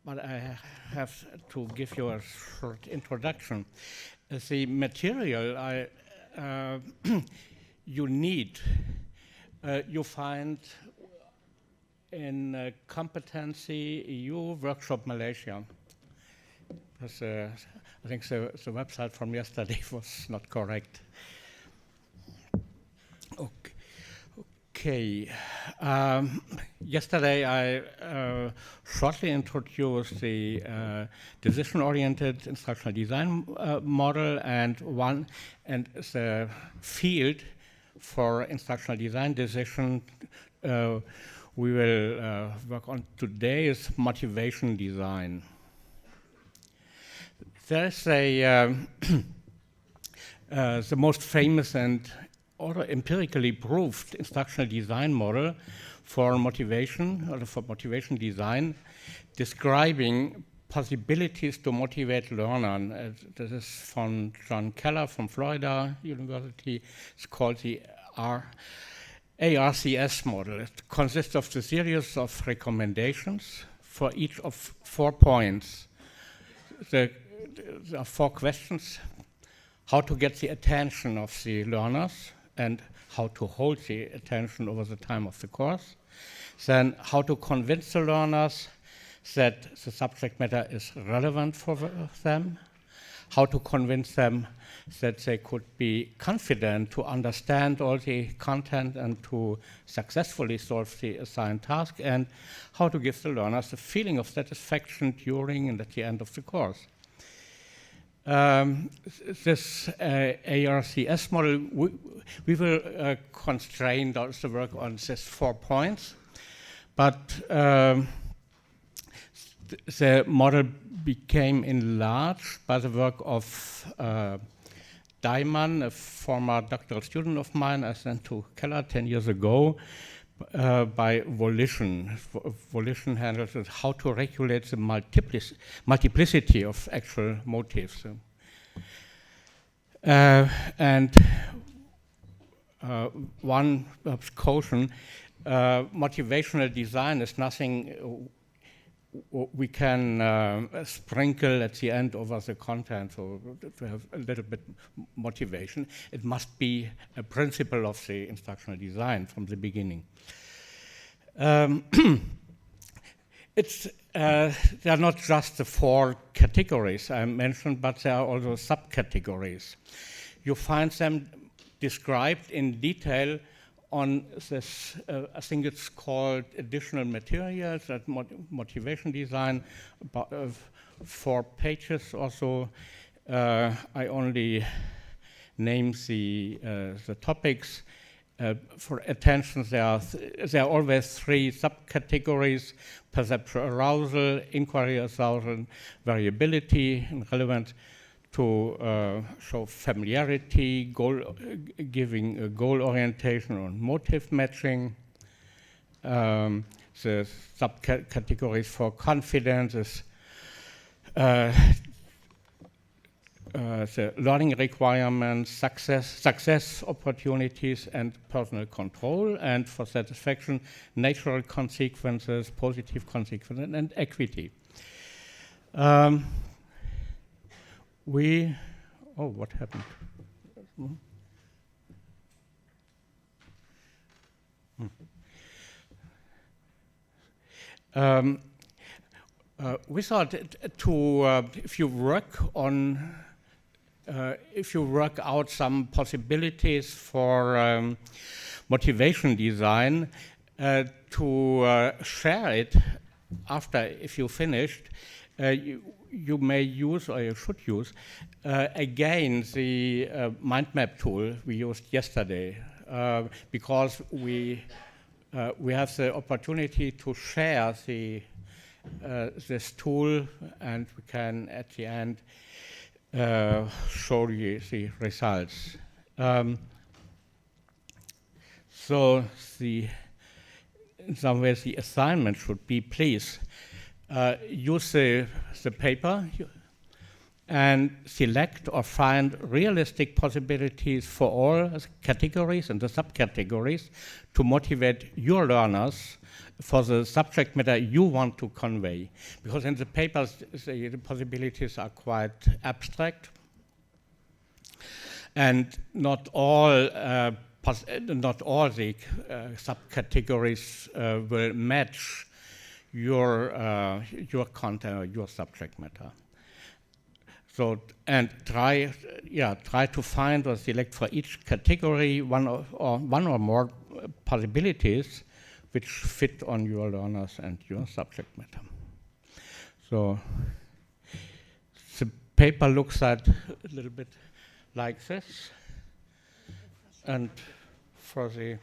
but I have to give you a short introduction. The material you need, you find in Competency EU Workshop Malaysia. I think the website from yesterday was not correct. Okay. Yesterday I shortly introduced the decision-oriented instructional design model and the field for instructional design decision we will work on today is motivation design. There's the most famous and also empirically proved instructional design model for motivation, or for motivation design, describing possibilities to motivate learners. This is from John Keller from Florida University. It's called the ARCS model. It consists of a series of recommendations for each of 4 points. There are 4 questions: how to get the attention of the learners and how to hold the attention over the time of the course. Then how to convince the learners that the subject matter is relevant for them, how to convince them that they could be confident to understand all the content and to successfully solve the assigned task, and how to give the learners a feeling of satisfaction during and at the end of the course. This ARCS model, we will constrain the work on these 4 points, but the model became enlarged by the work of Daiman, a former doctoral student of mine. I sent to Keller 10 years ago by Volition. Volition handles how to regulate the multiplicity of actual motives. And one caution, motivational design is nothing we can sprinkle at the end over the content, so to have a little bit motivation. It must be a principle of the instructional design from the beginning. There are not just the 4 categories I mentioned, but there are also subcategories. You find them described in detail on this, I think it's called additional materials, that motivation design, about 4 pages or so. I only name the topics. For attention, there are always 3 subcategories: perceptual arousal, inquiry arousal, variability, and relevant to show familiarity, giving a goal orientation or motive matching. The subcategories for confidence is the learning requirements, success opportunities, and personal control, and for satisfaction, natural consequences, positive consequences, and equity. What happened? We thought if you work out some possibilities for motivation design, to share it after, if you finished, you may use, or you should use, again the mind map tool we used yesterday, because we have the opportunity to share this tool, and we can at the end show you the results. So in some ways the assignment should be, please use the paper and select or find realistic possibilities for all categories and the subcategories to motivate your learners for the subject matter you want to convey. Because in the papers, the possibilities are quite abstract, and not all the subcategories will match your content or your subject matter. So, and try to find or select for each category one or more possibilities which fit on your learners and your subject matter. So the paper looks at a little bit like this, and for the